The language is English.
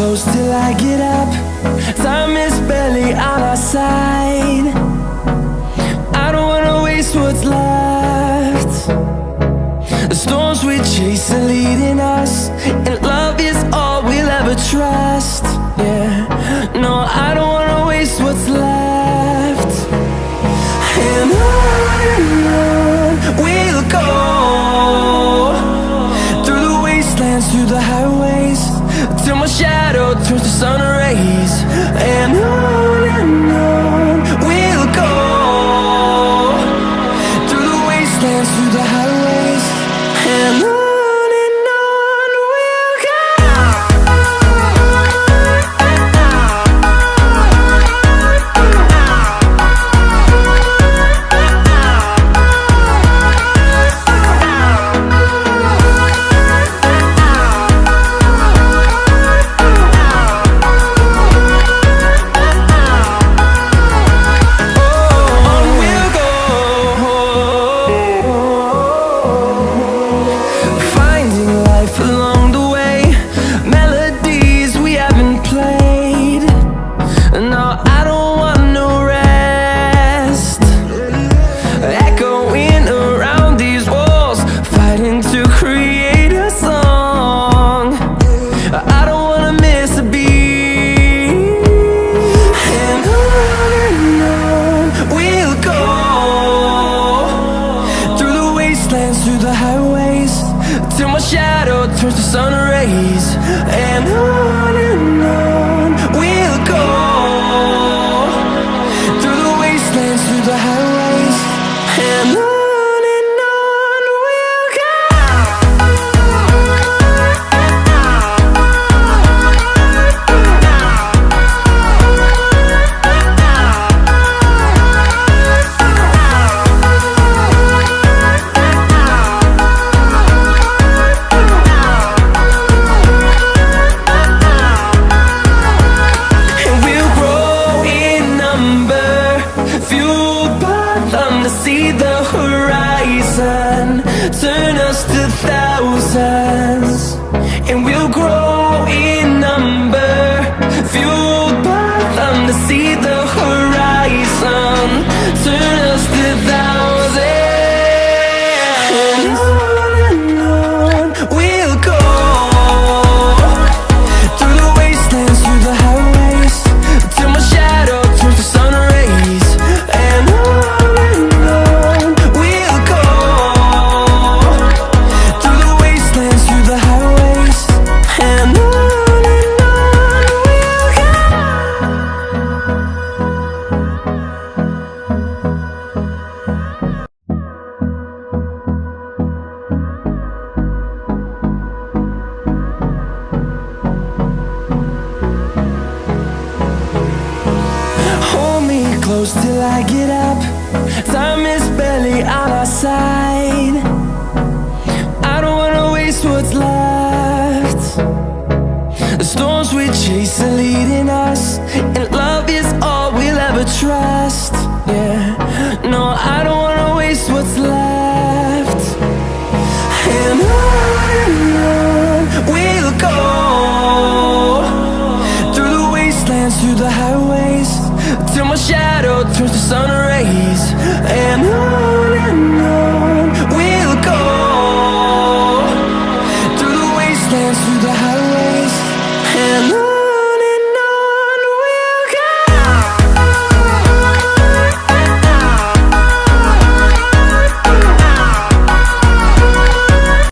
close till I get up. Time is barely on our side. I don't wanna waste what's left. The storms we chase are leading us, and love is all we'll ever trust. Yeah, no, I don't wanna waste what's left. And on we'll go, through the wastelands, through the highways, till my shadow turns to sun rays. And on we'll go, through the wastelands, through the highways, and on we'll go. Through the highways, till my shadow turns to sun rays. And on we'll go, through the wastelands, through the highways, and on we'll go. See the horizon, turn us to thousands, and we'll grow in number, fueled by them. To see the horizon, turn us to thousands, and on we'll go, through the wastelands, through the highways, till my shadow turns to sun rays. And close till I get up. Time is barely on our side. I don't wanna waste what's left. The storms we chase are leading us, and love is all we'll ever trust. Yeah, no, I don't wanna waste what's left. And on we'll go, through the wastelands, through the highways, till my shadow turns to sun rays. And on